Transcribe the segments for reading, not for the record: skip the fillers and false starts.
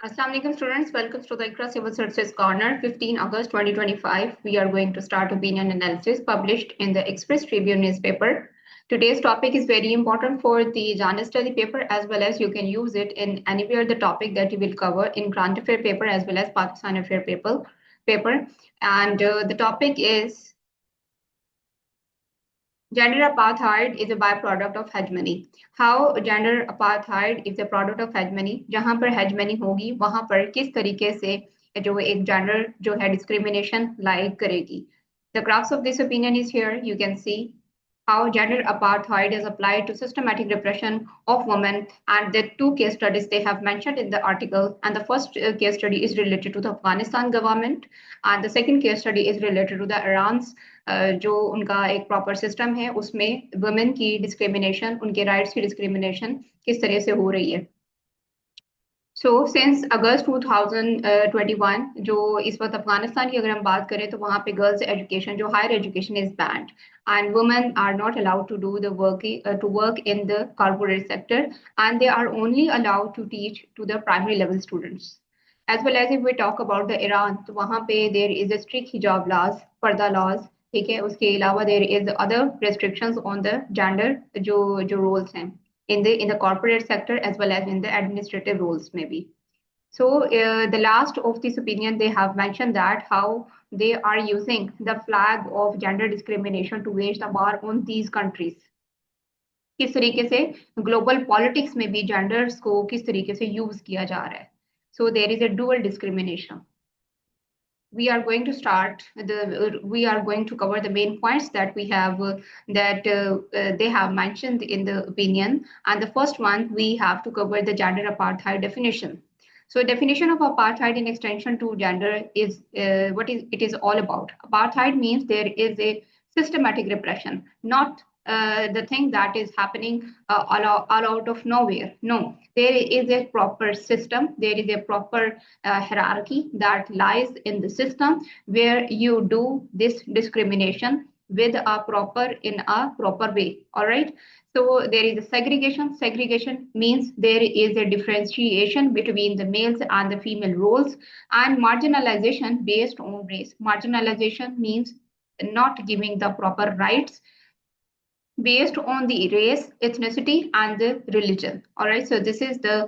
Assalamu alaikum students, welcome to the Iqra Civil Services Corner, 15 August 2025. We are going to start opinion analysis published in the Express Tribune newspaper. Today's topic is very important for the GenderStudy paper, as well as you can use it in anywhere the topic that you will cover in Current Affair paper as well as Pakistan Affair paper. And the topic is gender apartheid is a byproduct of hegemony. How gender apartheid is a product of hegemony. जहाँ पर hegemony होगी वहाँ पर किस तरीके से जो एक gender जो है discrimination lie करेगी. The crux of this opinion is here. You can see how gender apartheid is applied to systematic repression of women, and the two case studies they have mentioned in the article. And the first case study is related to the Afghanistan government, and the second case study is related to the Iran's जो उनका एक proper system है उसमें women की discrimination, उनके rights की discrimination किस तरह से हो रही है. सो सिंस अगस्त 2021 जो इस वक्त अफगानिस्तान की अगर हम बात करें तो वहाँ पे गर्ल्स एजुकेशन जो higher education is banned and women are not allowed to do the work in the corporate sector and they are only allowed to teach to the primary level students. As well as if we talk about the Iran तो वहाँ पे there is a strict hijab laws, purdah laws, ठीक है. उसके अलावा there is other restrictions on the gender जो roles हैं in the corporate sector as well as in the administrative roles maybe. So the last of this opinion they have mentioned that how they are using the flag of gender discrimination to wage the war on these countries. किस तरीके से global politics में भी genders को किस तरीके से use किया जा रहा है. So there is a dual discrimination. We are going to cover the main points that we have they have mentioned in the opinion. And the first one, we have to cover the gender apartheid definition. So definition of apartheid in extension to gender is what it is all about. Apartheid means there is a systematic repression, not the thing that is happening all out of nowhere. No, there is a proper system, there is a proper hierarchy that lies in the system where you do this discrimination with a proper way. All right. So there is a segregation. Segregation means there is a differentiation between the males and the female roles, and marginalization based on race. Marginalization means not giving the proper rights based on the race, ethnicity, and the religion. All right. So this is the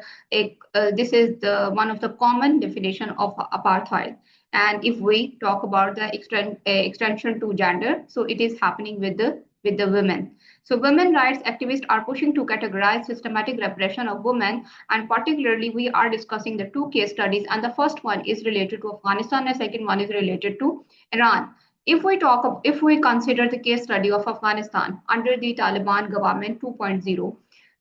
one of the common definition of apartheid. And if we talk about the extension to gender, so it is happening with the women. So women rights activists are pushing to categorize systematic repression of women, and particularly we are discussing the two case studies, and the first one is related to Afghanistan and second one is related to Iran. If we consider the case study of Afghanistan under the Taliban government 2.0,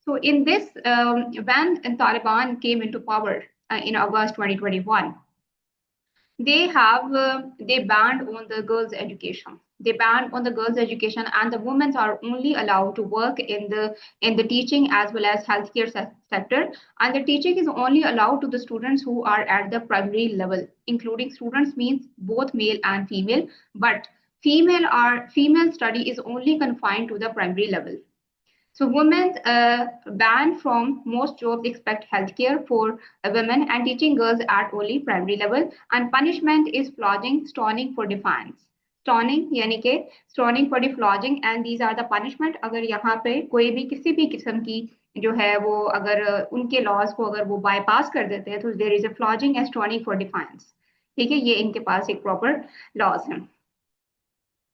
so in this, when Taliban came into power in August 2021, they banned on the girls' education. They banned on the girls' education, and the women are only allowed to work in the teaching as well as healthcare sector. And the teaching is only allowed to the students who are at the primary level, including students means both male and female. But female study is only confined to the primary level. So women banned from most jobs except healthcare for women and teaching girls at only primary level. And punishment is flogging, stoning for defiance. Stoning यानी कि stoning for the flogging, and these are the punishment. अगर यहाँ पे कोई भी किसी भी किस्म की जो है वो अगर उनके laws को अगर वो bypass कर देते हैं तो there is a flogging and stoning for defiance. ठीक है, ये इनके पास एक proper laws हैं.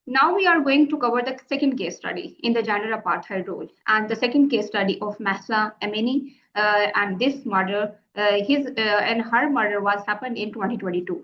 Now we are going to cover the second case study in the gender apartheid role, and the second case study of Mahsa Amini, and this murder, and her murder was happened in 2022.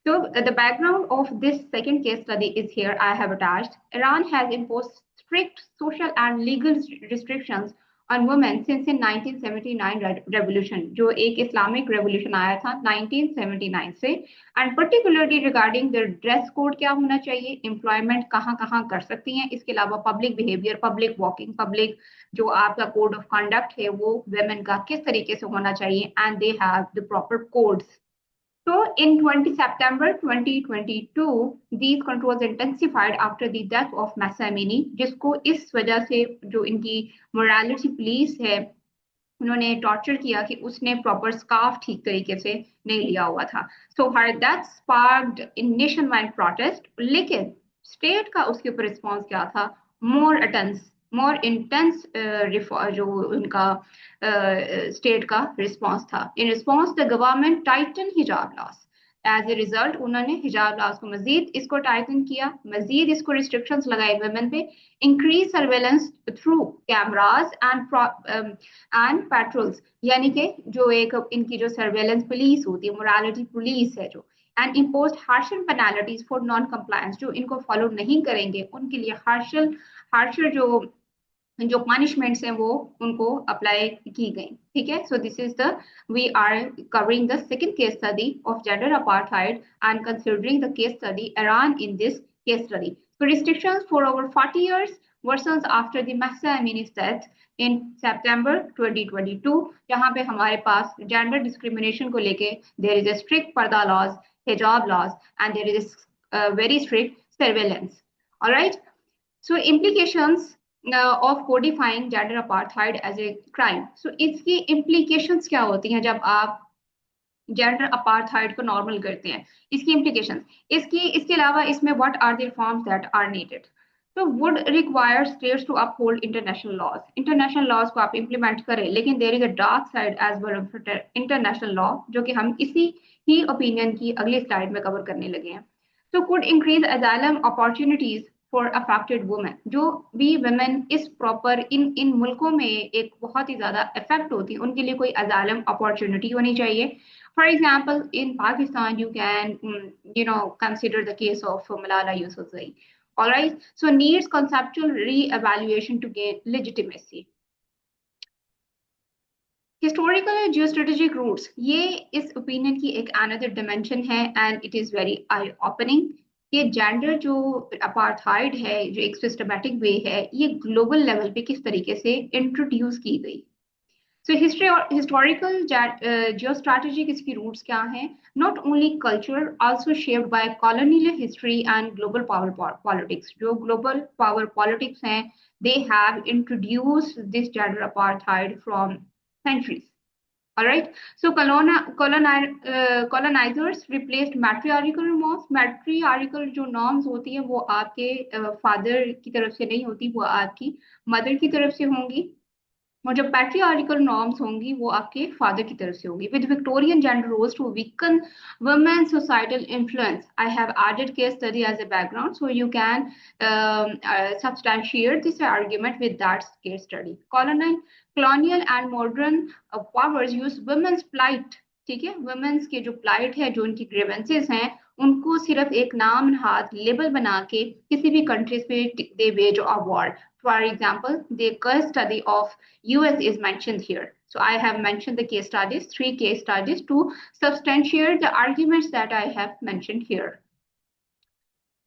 So the background of this second case study is here I have attached. Iran has imposed strict social and legal restrictions on women since in 1979 revolution, जो एक Islamic revolution आया था 1979 से, and particularly regarding the dress code क्या होना चाहिए, employment कहाँ कर सकती हैं, इसके अलावा public behavior, public walking, public जो आपका code of conduct है वो women का किस तरीके से होना चाहिए, and they have the proper codes. So in 20 September 2022, these controls intensified after the death of Mahsa Amini, जिसको इस वजह से जो इनकी morality police है उन्होंने टॉर्चर किया कि उसने प्रॉपर स्कार्फ ठीक तरीके से नहीं लिया हुआ था। So her that sparked in nationwide protest, लेकिन स्टेट का उसके ऊपर रिस्पॉन्स क्या था? मोर इंटेंस जो उनका स्टेट का रिस्पॉन्स था। In response the government Titan हिजाब लॉस। एज ए रिजल्ट उन्होंने हिजाब लॉस को मजीद इसको टाइटन किया, मजीद इसको रिस्ट्रिक्शंस लगाए वुमेन पे, increase surveillance through cameras and patrols, यानी कि जो एक इनकी जो सर्वेलेंस पुलिस होती है, मोरालिटी पुलिस है जो, and impose harsher penalties for non compliance, जो इनको फॉलो नहीं करेंगे उनके लिए हार्शर जो पनिशमेंट्स हैं वो उनको अप्लाई की गई। ठीक है, so this is the we are covering the second case study of gender apartheid and considering the case study Iran in this case study. So restrictions for over 40 years versus after the Mahsa Amini's death in September 2022, जहां पे हमारे पास gender discrimination को लेके there is a strict पर्दा laws, hijab laws, and there is very strict surveillance. All right. So implications of codifying gender apartheid as a crime. So इसकी implications क्या होती हैं जब आप जेंडर अपार्थाइड को नॉर्मल करते हैं? इसकी इम्प्लीकेशन, इसके अलावा इसमें what are the reforms that are needed? तो would require states to uphold international laws. International laws को आप इंप्लीमेंट करें, लेकिन there is a dark side as well of international law, जो कि हम इसी ही ओपिनियन की अगली स्लाइड में कवर करने लगे हैं। तो could increase asylum opportunities for affected women. जो भी वुमेन इस प्रॉपर इन मुल्कों में एक बहुत ही ज्यादा इफेक्ट होती है, उनके लिए कोई असाइलम अपॉर्चुनिटी होनी चाहिए। For example, in Pakistan, you can, consider the case of Malala Yousafzai. All right. So needs conceptual re-evaluation to gain legitimacy. Historical geostrategic roots, ये इस opinion की एक another dimension है, and it is very eye-opening कि gender जो apartheid है, जो एक सिस्टमैटिक वे है, ये ग्लोबल लेवल पे किस तरीके से इंट्रोड्यूस की गई। So history or historical geostrategic इसकी roots क्या हैं? Not only culture, also shaped by colonial history and global power politics. जो global power politics हैं, they have introduced this gender apartheid from centuries. All right. So colonizers replaced matriarchal norms. Matriarchal जो norms होती है वो आपके father की तरफ से नहीं होती, वो आपकी mother की तरफ से होंगी, और जो पैट्रियार्कल नॉर्म्स होंगी वो आपके फादर की तरफ से होगी। With Victorian gender roles to weaken women societal influence, I have added case study as a background, so you can substantiate this argument with that case study. Colonial and modern powers use women's plight, ठीक है, women's के जो plight है, जो उनकी grievances हैं, उनको सिर्फ एक नाम नहाद लेबल बना के किसी भी कंट्रीज पे they wage a war. For example, the case study of US is mentioned here. So I have mentioned the case studies, 3 case studies to substantiate the arguments that I have mentioned here.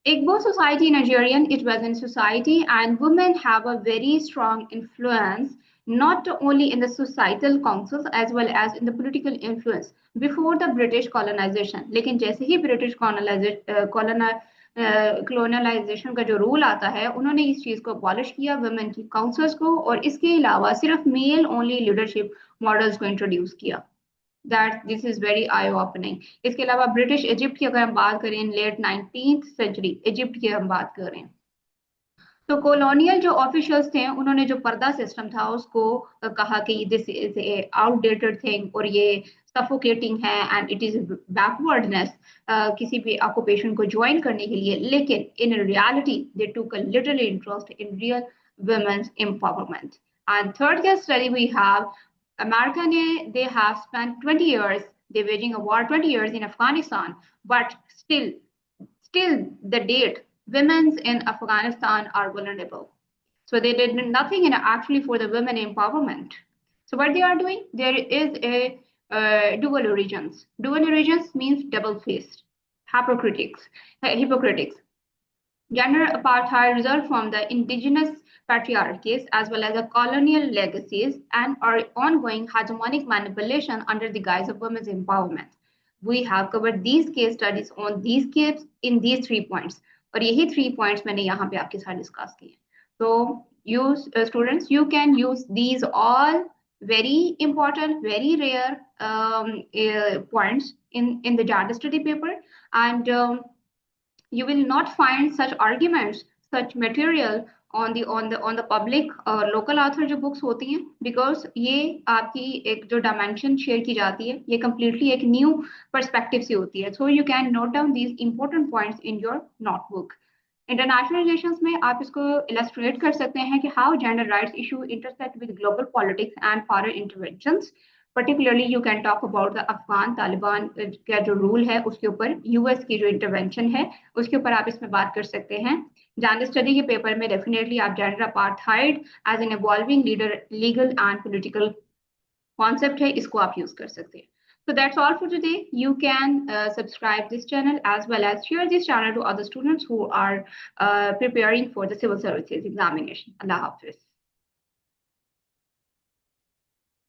Igbo society, Nigerian, it was in society, and women have a very strong influence, not only in the societal councils as well as in the political influence before the British colonization. लेकिन जैसे ही British colonization का जो rule आता है, उन्होंने इस चीज को अबॉलिश किया, वुमेन की काउंसिल्स को, और इसके अलावा सिर्फ मेल ओनली लीडरशिप मॉडल्स को इंट्रोड्यूस किया। That this is very I opening. इसके अलावा ब्रिटिश इजिप्ट की अगर हम बात करें, लेट 19th सेंचुरी इजिप्ट की हम बात करें, तो कॉलोनियल जो ऑफिशियल्स थे उन्होंने जो पर्दा सिस्टम था उसको कहा कि this is a outdated thing और ये सफोकेटिंग है एंड इट इज बैकवर्डनेस किसी भी ऑक्यूपेशन को ज्वाइन करने के लिए। लेकिन इन reality they took a little interest in real women's empowerment. And third case study we have America ने, they have spent 20 years, they waging a war 20 years in Afghanistan, but still the date women in Afghanistan are vulnerable. So they did nothing in actually for the women empowerment. So what they are doing, there is a dual origins. Dual origins means double-faced, hypocritics. Gender apartheid results from the indigenous patriarchies as well as the colonial legacies and our ongoing hegemonic manipulation under the guise of women's empowerment. We have covered these case studies on these cases in these 3 points. और यही 3 points मैंने यहाँ पे आपके साथ discuss किए। So use students, you can use these all very important, very rare points in the gender study paper, and you will not find such arguments, such material on the public local author जो books होती हैं, because ये आपकी एक जो dimension share की जाती है ये completely एक new perspective से होती है. So you can note down these important points in your notebook. International relations में आप इसको इलस्ट्रेट कर सकते हैं कि how gender rights issue intersect with global politics and foreign interventions. Particularly you can talk about the Afghan Taliban का जो rule है उसके ऊपर, यूएस की जो इंटरवेंशन है उसके ऊपर आप इसमें बात कर सकते हैं. जेंडर स्टडी के पेपर में डेफिनेटली आप gender apartheid as an evolving leader legal and political concept है, इसको आप यूज कर सकते हैं. So that's all for today. You can subscribe this channel as well as share this channel to other students who are preparing for the civil services examination. Allah Hafiz.